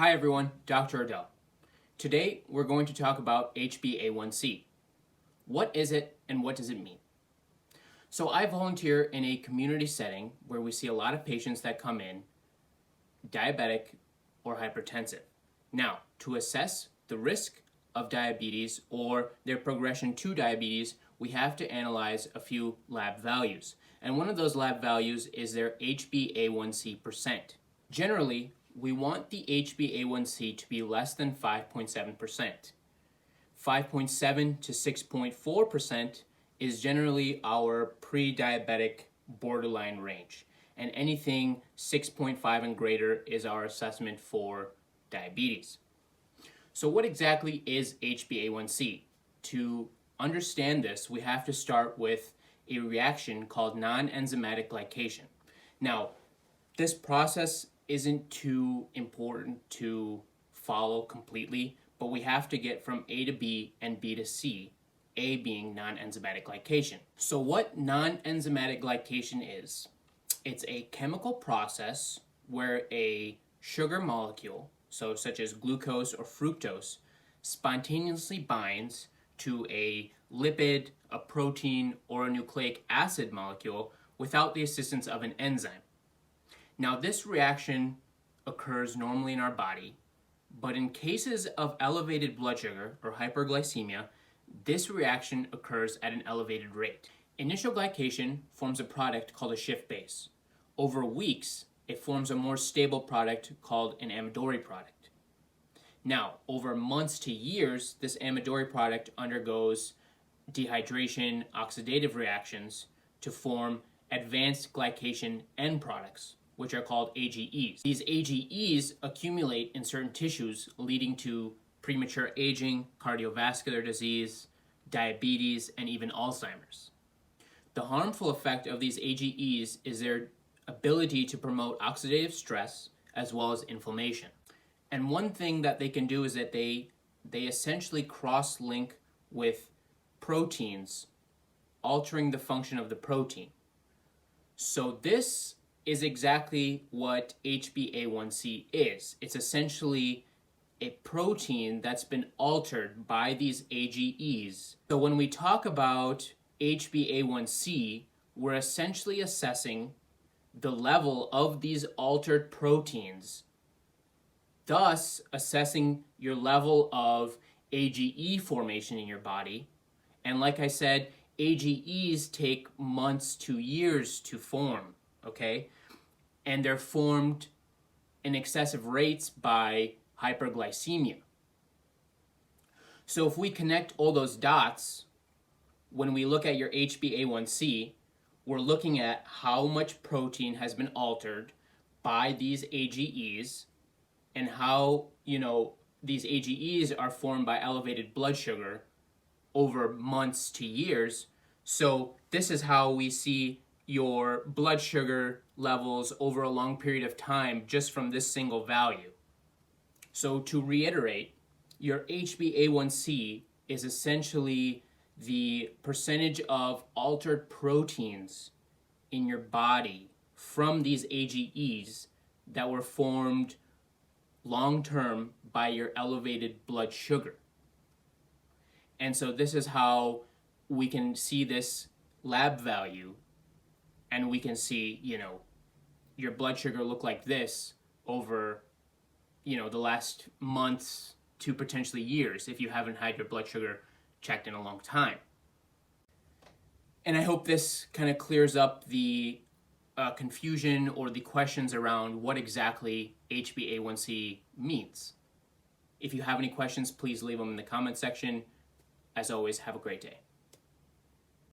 Hi everyone, Dr. Ardell. Today we're going to talk about HbA1c. What is it and what does it mean? So I volunteer in a community setting where we see a lot of patients that come in diabetic or hypertensive. Now, to assess the risk of diabetes or their progression to diabetes, we have to analyze a few lab values. And one of those lab values is their HbA1c percent. Generally, we want the HbA1c to be less than 5.7%. 5.7 to 6.4% is generally our pre-diabetic borderline range. And anything 6.5 and greater is our assessment for diabetes. So what exactly is HbA1c? To understand this, we have to start with a reaction called non-enzymatic glycation. Now, this process isn't too important to follow completely, but we have to get from A to B and B to C, A being non-enzymatic glycation. So what non-enzymatic glycation is, it's a chemical process where a sugar molecule, so such as glucose or fructose, spontaneously binds to a lipid, a protein, or a nucleic acid molecule without the assistance of an enzyme. Now, this reaction occurs normally in our body, but in cases of elevated blood sugar or hyperglycemia, this reaction occurs at an elevated rate. Initial glycation forms a product called a Schiff base. Over weeks, it forms a more stable product called an amidori product. Now, over months to years, this amidori product undergoes dehydration, oxidative reactions to form advanced glycation end products, which are called AGEs. These AGEs accumulate in certain tissues, leading to premature aging, cardiovascular disease, diabetes, and even Alzheimer's. The harmful effect of these AGEs is their ability to promote oxidative stress as well as inflammation. And one thing that they can do is that they essentially cross-link with proteins, altering the function of the protein. So this is exactly what HbA1c is. It's essentially a protein that's been altered by these AGEs. So when we talk about HbA1c, we're essentially assessing the level of these altered proteins, thus assessing your level of AGE formation in your body. And like I said, AGEs take months to years to form, okay? And they're formed in excessive rates by hyperglycemia. So if we connect all those dots, when we look at your HbA1c, we're looking at how much protein has been altered by these AGEs and how, these AGEs are formed by elevated blood sugar over months to years. So this is how we see your blood sugar levels over a long period of time just from this single value. So to reiterate, your HbA1c is essentially the percentage of altered proteins in your body from these AGEs that were formed long-term by your elevated blood sugar. And so this is how we can see this lab value, and we can see, your blood sugar look like this over, the last months to potentially years if you haven't had your blood sugar checked in a long time. And I hope this kind of clears up the confusion or the questions around what exactly HbA1c means. If you have any questions, please leave them in the comment section. As always, have a great day.